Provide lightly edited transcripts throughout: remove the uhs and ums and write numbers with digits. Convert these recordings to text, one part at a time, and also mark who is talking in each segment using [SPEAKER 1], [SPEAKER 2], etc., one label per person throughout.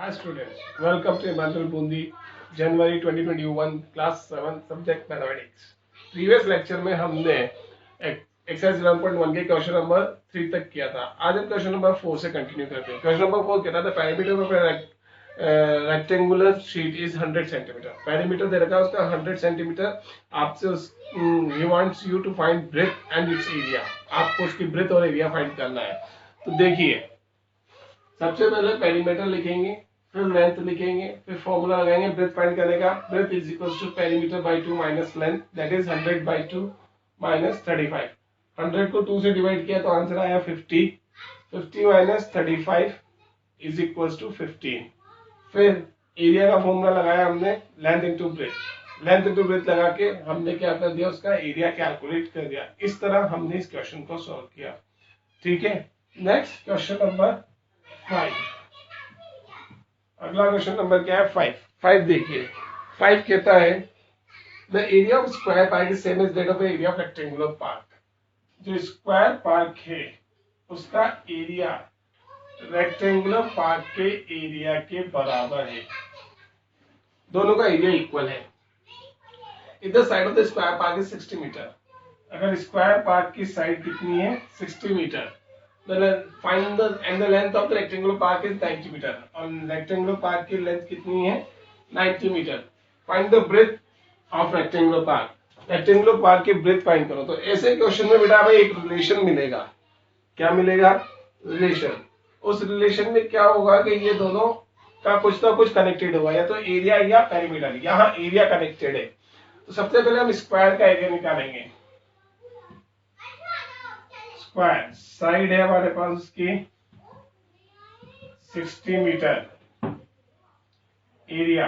[SPEAKER 1] Hi students, welcome to Emmanuel Bundi, January 2021, class 7, subject mathematics. Previous lecture में हमने exercise 11.1 के question number 3 तक किया था. आज हम क्वेश्चन नंबर 4 से कंटिन्यू करते हैं. क्वेश्चन नंबर 4 कहता था perimeter of rectangular sheet is 100 centimetre. Perimeter दे रखा है उसका 100 सेंटीमीटर. आपसे ही wants you to find breadth and its area. आपको उसकी ब्रेथ और एरिया फाइंड करना है. तो देखिए, सबसे पहले पेरीमीटर लिखेंगे, फिर लेंथ लिखेंगे, फिर फॉर्मूला लगाएंगे ब्रेथ फाइंड करने का. Breadth is equal to perimeter by 2 minus length, that is 100 by 2 minus 35. 100 को 2 से डिवाइड किया तो आंसर आया 50. 50 माइनस 35 इज इक्वल टू 15. फिर एरिया का फॉर्मूला लगाया हमने, length into breath. Length into breath लगा के हमने क्या कर दिया, उसका एरिया कैलकुलेट कर दिया. इस तरह हमने इस क्वेश्चन को सॉल्व किया. ठीक है. Next question number 5. अगला क्वेश्चन नंबर क्या है? 5 देखिए. 5 कहता है the area of square park is same as that of area of rectangular park. जो स्क्वायर पार्क है उसका एरिया रेक्टेंगुलर पार्क के एरिया के बराबर है. दोनों का एरिया इक्वल है. If the side of the square park is 60 metre. अगर स्क्वायर पार्क की साइड कितनी है? 60 metre. Find the length of the rectangular park is 90 metre. और rectangular park की लेंथ कितनी है? 90 metre. Find the breadth of rectangular park. rectangular park की breadth find करो. तो ऐसे क्वेश्चन में बेटा हमें एक रिलेशन मिलेगा. क्या मिलेगा? रिलेशन. उस रिलेशन में क्या होगा कि ये दोनों का कुछ ना कुछ कनेक्टेड होगा, या तो एरिया या पेरीमीटर. यहाँ एरिया कनेक्टेड है. तो सबसे पहले हम स्क्वायर का एरिया निकालेंगे. स्क्वायर साइड है हमारे पास उसकी 60 मीटर. एरिया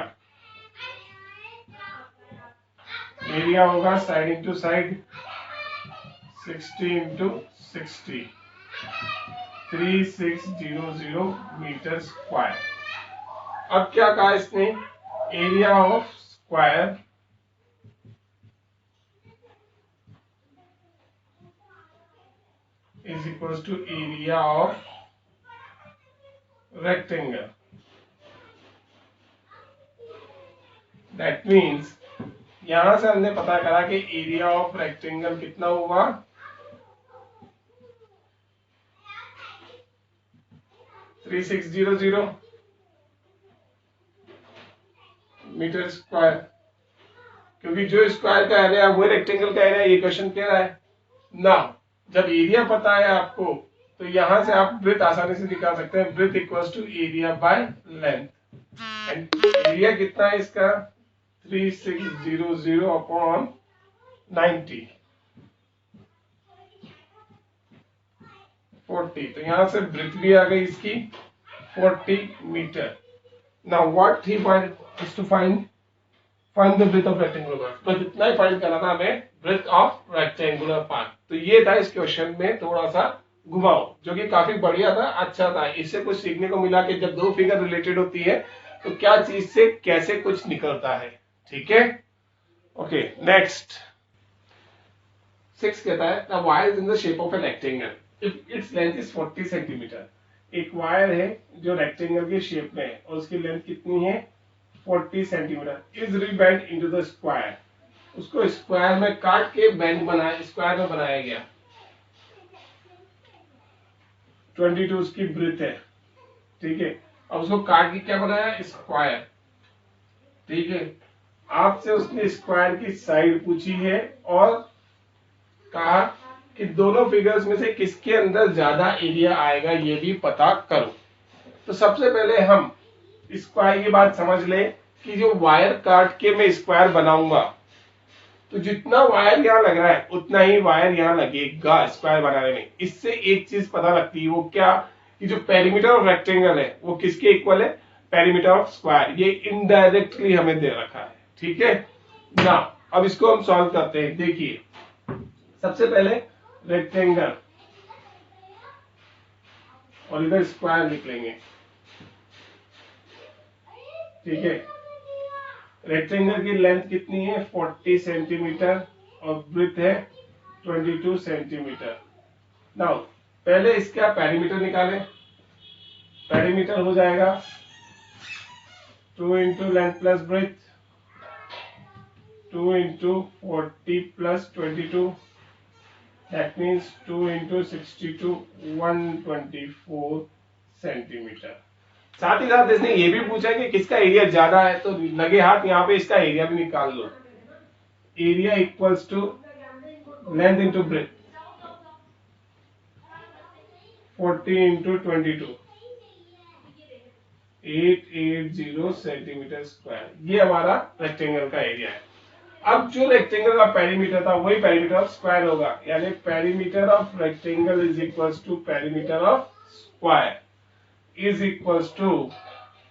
[SPEAKER 1] होगा side into side 60 into 60, 3600 metre square. अब क्या कहा इसने? Area of square is equals to area of rectangle. That means यहां से हमने पता करा कि एरिया ऑफ रेक्टेंगल कितना हुआ? 3600 मीटर स्क्वायर. क्योंकि जो स्क्वायर का एरिया वो रेक्टेंगल का एरिया, ये क्वेश्चन कह रहा है ना. जब एरिया पता है आपको तो यहां से आप ब्रेथ आसानी से निकाल सकते हैं. Breadth equals to area by length. And area कितना है इसका? 3600 अपॉन 90, 40. तो यहां से ब्रेथ भी आ गई इसकी 40 metre. Now what he find is to find the breadth of rectangular park. बस इतना ही फाइंड करना था हमें, ब्रेथ ऑफ रेक्टेंगुलर पार्क. तो ये था इस क्वेश्चन में थोड़ा सा घुमाओ, जो कि काफी बढ़िया था, अच्छा था. इससे कुछ सीखने को मिला कि जब दो फिगर रिलेटेड होती है तो क्या चीज से कैसे कुछ निकलता है. ठीक है. ओके. नेक्स्ट 6 कहता है the wire in the shape of a rectangle if its length is 40 centimetre. एक वायर है जो रेक्टेंगल के शेप में है और उसकी लेंथ कितनी है? 40 centimetre. Is rebent into the square. उसको स्क्वायर में काट के बेंड बनाया, स्क्वायर में बनाया गया. 22 उसकी ब्रेथ है. ठीक है. अब उसको काट के क्या बनाया? स्क्वायर. ठीक है. आपसे उसने स्क्वायर की साइड पूछी है और कहा कि दोनों फिगर्स में से किसके अंदर ज्यादा एरिया आएगा ये भी पता करो. तो सबसे पहले हम स्क्वायर की बात समझ ले कि जो वायर काट के मैं स्क्वायर बनाऊंगा तो जितना वायर यहाँ लग रहा है उतना ही वायर यहाँ लगेगा स्क्वायर बनाने में. इससे एक चीज पता लगती है, वो क्या? कि जो पेरीमीटर ऑफ रेक्टेंगल है वो किसके इक्वल है? Perimeter of square. ये इनडायरेक्टली हमें दे रखा है. ठीक है ना. अब इसको हम सॉल्व करते हैं. देखिए, सबसे पहले रेक्टेंगल और इधर स्क्वायर लिख लेंगे. ठीक है. रेक्टेंगल की लेंथ कितनी है? 40 सेंटीमीटर और ब्रेथ है 22 सेंटीमीटर. नाउ पहले इसका पेरीमीटर निकालें. पेरीमीटर हो जाएगा 2 into length plus breadth, 2 into 40 plus 22, that means 2 into 62, 124 centimetre. साथ ही साथ इसने ये भी पूछा कि किसका एरिया ज्यादा है, तो लगे हाथ यहाँ पे इसका एरिया भी निकाल लो। Area equals to length into breadth, 40 into 22, 880 centimetre square. ये हमारा रेक्टेंगल का एरिया है। अब जो रेक्टेंगल का पेरीमीटर था वही पेरीमीटर ऑफ स्क्वायर होगा, यानी perimeter of rectangle is equals to perimeter of square is equals to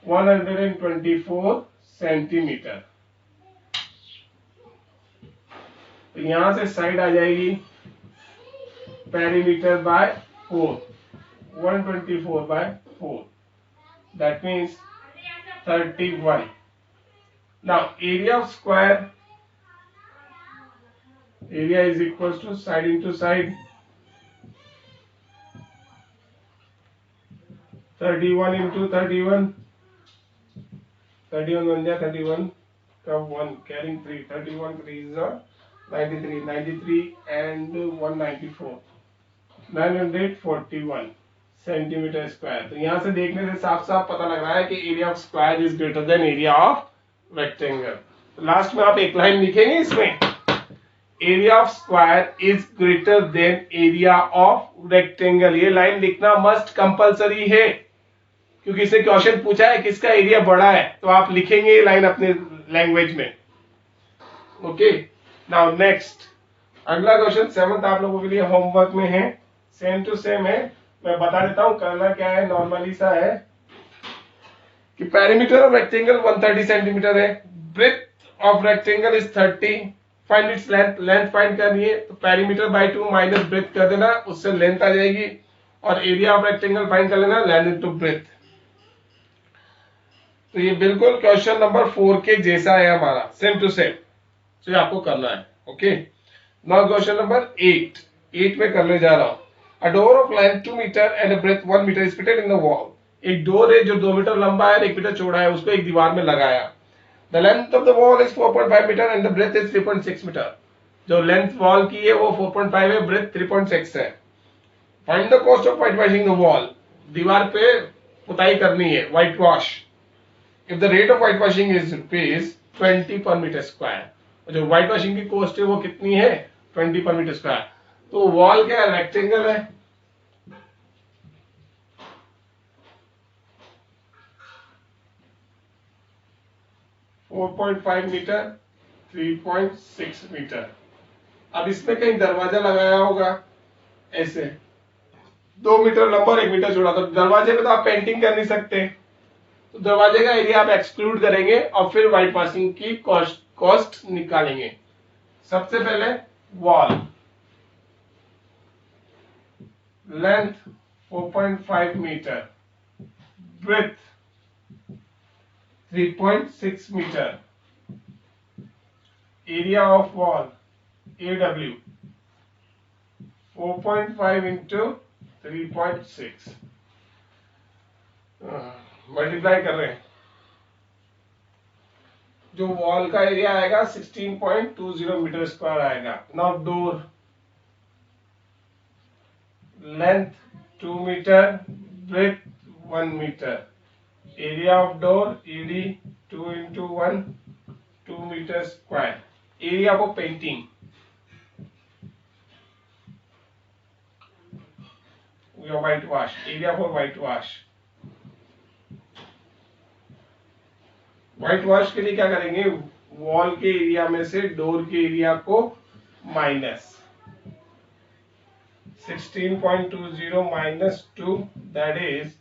[SPEAKER 1] 124 centimetre. तो यहां से साइड आ जाएगी perimeter by 4, 124 by 4, that means 31। Now area of square, area is equals to side into side, 31 into 31, 31 1 जा 31 का 1 carrying 3, 31 3 is 93, 93 and 194, 941 centimetre square. तो यहां से देखने से साफ साफ पता लग रहा है कि area of square is greater than area of rectangle. तो लास्ट में आप एक लाइन लिखेंगे इसमें, area of square is greater than area of rectangle. ये लाइन लिखना मस्ट कंपलसरी है, क्योंकि इसने क्वेश्चन पूछा है किसका एरिया बड़ा है, तो आप लिखेंगे ये लाइन अपने लैंग्वेज में। ओके, नाउ नेक्स्ट अगला क्वेश्चन 7th आप लोगों के लिए होमवर्क में है, सेम टू सेम है। मैं बता देता हूं करना क्या है। नॉर्मली सा है कि पेरीमीटर ऑफ रेक्टेंगल 130 सेंटीमीटर है, breadth of rectangle is 30, find its length. Length find करनी है तो पेरीमीटर बाय 2 माइनस ब्रेथ कर देना, उससे लेंथ आ जाएगी, और एरिया ऑफ रेक्टेंगल फाइंड कर लेना, लेंथ इनटू ब्रेथ। तो ये बिल्कुल क्वेश्चन नंबर 4 के जैसा है हमारा, सेम टू सेम। तो ये आपको करना है। ओके, नाउ क्वेश्चन नंबर 8 में करने जा रहा हूं। A door of length 2 metre and a breadth 1 metre is fitted in the wall. एक डोर है जो 2 मीटर लंबा है और 1 मीटर चौड़ा है, उसको एक दीवार में लगाया। The length of the wall is 4.5 meter and the breadth is 3.6 meter. जो लेंथ वॉल की है वो 4.5 है, ब्रेथ 3.6 है। Find the cost of whitewashing the wall. दीवार पे पुताई करनी है, white wash. If the rate of whitewashing is rupees 20 per meter square. जो white washing की कॉस्ट है वो कितनी है, 20 per meter square। तो वॉल क्या है, रेक्टेंगल है, मीटर, 3.6 मीटर। अब इसमें कहीं दरवाजा लगाया होगा, ऐसे 2 मीटर लंबा और 1 मीटर चौड़ा, तो दरवाजे पे तो आप पेंटिंग कर नहीं सकते, तो दरवाजे का एरिया आप एक्सक्लूड करेंगे और फिर व्हाइट वॉशिंग की कॉस्ट निकालेंगे। सबसे पहले wall length 4.5 metre, breadth 3.6 metre, area of wall AW 4.5 into 3.6, multiply कर रहे हैं। जो वॉल का एरिया आएगा 16.20 मीटर स्क्वायर आएगा। Now door length 2 metre, breadth 1 metre, area of door ED 2 into 1, 2 metre square. Area for painting, white wash, area for white wash. White wash के लिए क्या करेंगे, वॉल के एरिया में से डोर के एरिया को माइनस 16.20 माइनस 2, दैट इज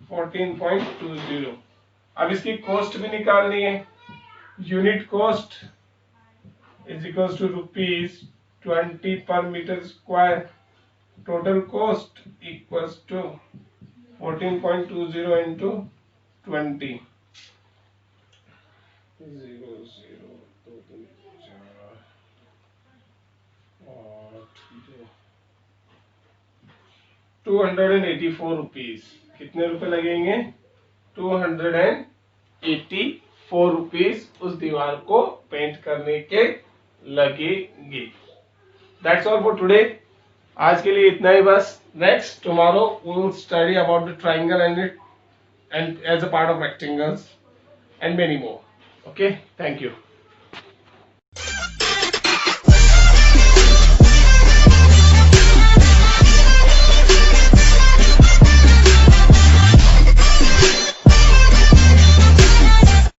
[SPEAKER 1] 14.20। अब इसकी कॉस्ट भी निकालनी है। Unit cost is equals to ₹20 per metre square. Total cost equals to 14.20 into 20, 0 0 2 3 4 284 rupees. कितने रुपए लगेंगे, 284 ₹4 उस दीवार को पेंट करने के लगेंगे। That's all for today. आज के लिए इतना ही बस। Next tomorrow we will study about the triangle and as a part of rectangles and many more. Okay, thank you.